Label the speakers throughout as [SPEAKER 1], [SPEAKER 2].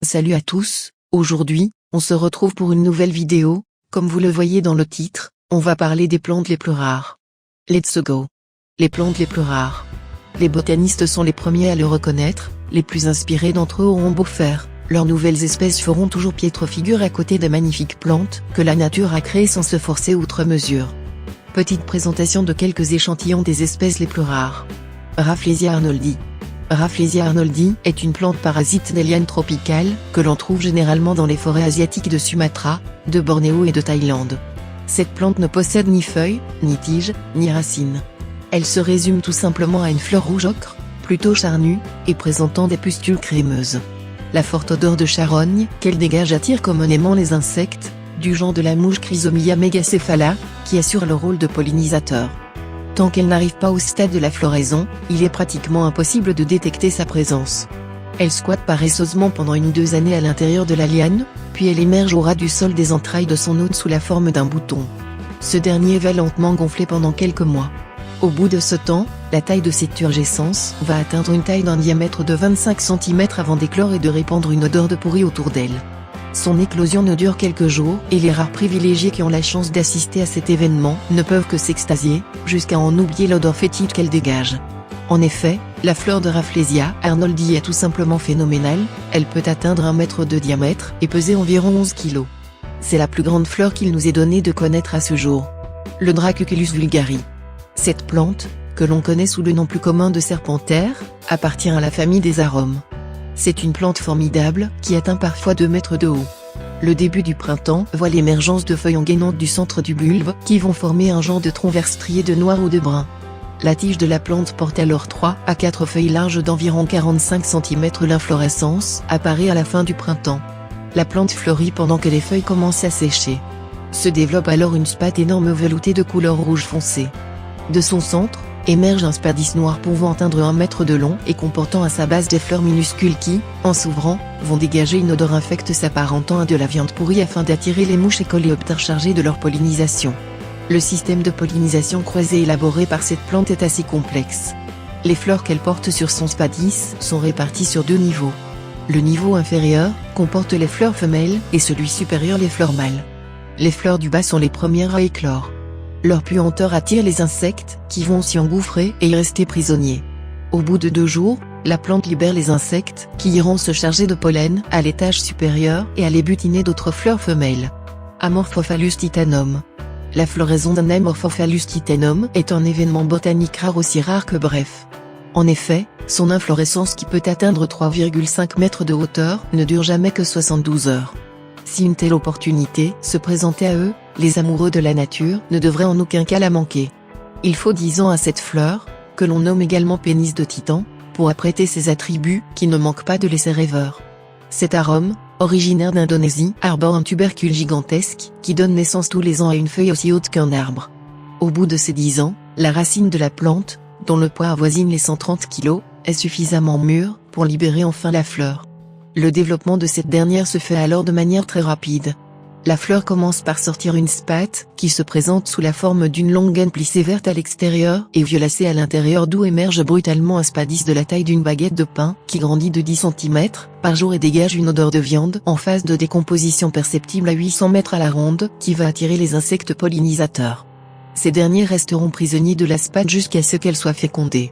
[SPEAKER 1] Salut à tous, aujourd'hui, on se retrouve pour une nouvelle vidéo. Comme vous le voyez dans le titre, on va parler des plantes les plus rares. Let's go! Les plantes les plus rares. Les botanistes sont les premiers à le reconnaître, les plus inspirés d'entre eux auront beau faire, leurs nouvelles espèces feront toujours piètre figure à côté des magnifiques plantes que la nature a créées sans se forcer outre mesure. Petite présentation de quelques échantillons des espèces les plus rares. Rafflesia arnoldi. Rafflesia arnoldi est une plante parasite des lianes tropicales, que l'on trouve généralement dans les forêts asiatiques de Sumatra, de Bornéo et de Thaïlande. Cette plante ne possède ni feuilles, ni tiges, ni racines. Elle se résume tout simplement à une fleur rouge ocre, plutôt charnue, et présentant des pustules crémeuses. La forte odeur de charogne qu'elle dégage attire communément les insectes, du genre de la mouche Chrysomia megacéphala, qui assure le rôle de pollinisateur. Tant qu'elle n'arrive pas au stade de la floraison, il est pratiquement impossible de détecter sa présence. Elle squatte paresseusement pendant 1 ou 2 années à l'intérieur de la liane, puis elle émerge au ras du sol des entrailles de son hôte sous la forme d'un bouton. Ce dernier va lentement gonfler pendant quelques mois. Au bout de ce temps, la taille de cette turgescence va atteindre une taille d'un diamètre de 25 cm avant d'éclore et de répandre une odeur de pourri autour d'elle. Son éclosion ne dure quelques jours, et les rares privilégiés qui ont la chance d'assister à cet événement ne peuvent que s'extasier, jusqu'à en oublier l'odeur fétide qu'elle dégage. En effet, la fleur de Rafflesia arnoldi est tout simplement phénoménale, elle peut atteindre 1 mètre de diamètre et peser environ 11 kg. C'est la plus grande fleur qu'il nous est donné de connaître à ce jour. Le Dracuculus vulgari. Cette plante, que l'on connaît sous le nom plus commun de serpentaire, appartient à la famille des aromes. C'est une plante formidable, qui atteint parfois 2 mètres de haut. Le début du printemps voit l'émergence de feuilles engainantes du centre du bulbe, qui vont former un genre de tronc vert strié de noir ou de brun. La tige de la plante porte alors 3 à 4 feuilles larges d'environ 45 cm. L'inflorescence apparaît à la fin du printemps. La plante fleurit pendant que les feuilles commencent à sécher. Se développe alors une spathe énorme veloutée de couleur rouge foncé. De son centre, émerge un spadis noir pouvant atteindre 1 mètre de long et comportant à sa base des fleurs minuscules qui, en s'ouvrant, vont dégager une odeur infecte s'apparentant à de la viande pourrie afin d'attirer les mouches et coléoptères chargés de leur pollinisation. Le système de pollinisation croisée élaboré par cette plante est assez complexe. Les fleurs qu'elle porte sur son spadis sont réparties sur 2 niveaux. Le niveau inférieur comporte les fleurs femelles et celui supérieur les fleurs mâles. Les fleurs du bas sont les premières à éclore. Leur puanteur attire les insectes, qui vont s'y engouffrer et y rester prisonniers. Au bout de 2 jours, la plante libère les insectes, qui iront se charger de pollen à l'étage supérieur et aller butiner d'autres fleurs femelles. Amorphophallus titanum. La floraison d'un Amorphophallus titanum est un événement botanique rare, aussi rare que bref. En effet, son inflorescence qui peut atteindre 3,5 mètres de hauteur ne dure jamais que 72 heures. Si une telle opportunité se présentait à eux, les amoureux de la nature ne devraient en aucun cas la manquer. Il faut 10 ans à cette fleur, que l'on nomme également pénis de titan, pour apprêter ses attributs qui ne manquent pas de laisser rêveur. Cet arôme, originaire d'Indonésie, arbore un tubercule gigantesque, qui donne naissance tous les ans à une feuille aussi haute qu'un arbre. Au bout de ces 10 ans, la racine de la plante, dont le poids avoisine les 130 kg, est suffisamment mûre pour libérer enfin la fleur. Le développement de cette dernière se fait alors de manière très rapide. La fleur commence par sortir une spathe, qui se présente sous la forme d'une longue gaine plissée verte à l'extérieur et violacée à l'intérieur, d'où émerge brutalement un spadis de la taille d'une baguette de pain, qui grandit de 10 cm par jour et dégage une odeur de viande en phase de décomposition perceptible à 800 mètres à la ronde, qui va attirer les insectes pollinisateurs. Ces derniers resteront prisonniers de la spathe jusqu'à ce qu'elle soit fécondée.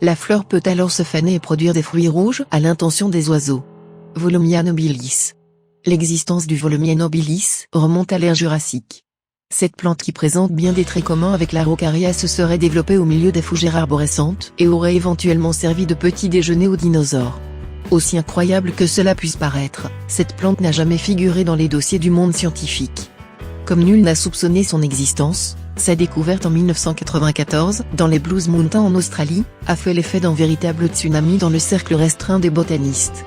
[SPEAKER 1] La fleur peut alors se faner et produire des fruits rouges à l'intention des oiseaux. Volumnia nobilis. L'existence du Volumnia nobilis remonte à l'ère jurassique. Cette plante, qui présente bien des traits communs avec l'Araucaria, se serait développée au milieu des fougères arborescentes et aurait éventuellement servi de petit déjeuner aux dinosaures. Aussi incroyable que cela puisse paraître, cette plante n'a jamais figuré dans les dossiers du monde scientifique. Comme nul n'a soupçonné son existence, sa découverte en 1994, dans les Blues Mountains en Australie, a fait l'effet d'un véritable tsunami dans le cercle restreint des botanistes.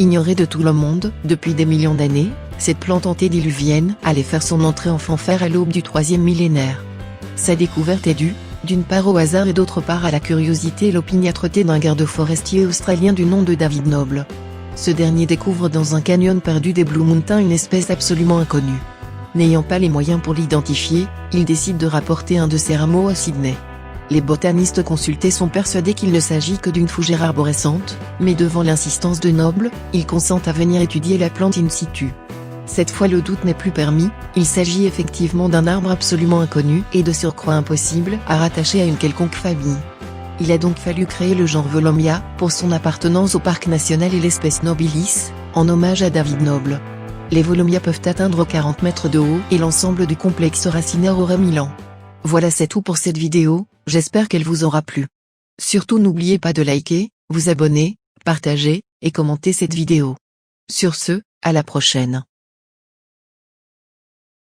[SPEAKER 1] Ignorée de tout le monde, depuis des millions d'années, cette plante antédiluvienne allait faire son entrée en fanfare à l'aube du 3e millénaire. Sa découverte est due, d'une part au hasard et d'autre part à la curiosité et l'opiniâtreté d'un garde forestier australien du nom de David Noble. Ce dernier découvre dans un canyon perdu des Blue Mountains une espèce absolument inconnue. N'ayant pas les moyens pour l'identifier, il décide de rapporter un de ses rameaux à Sydney. Les botanistes consultés sont persuadés qu'il ne s'agit que d'une fougère arborescente, mais devant l'insistance de Noble, ils consentent à venir étudier la plante in situ. Cette fois le doute n'est plus permis, il s'agit effectivement d'un arbre absolument inconnu et de surcroît impossible à rattacher à une quelconque famille. Il a donc fallu créer le genre Volomia, pour son appartenance au parc national et l'espèce Nobilis, en hommage à David Noble. Les Volomia peuvent atteindre 40 mètres de haut et l'ensemble du complexe racinaire aurait 1000 ans. Voilà, c'est tout pour cette vidéo, j'espère qu'elle vous aura plu. Surtout n'oubliez pas de liker, vous abonner, partager, et commenter cette vidéo. Sur ce, à la prochaine.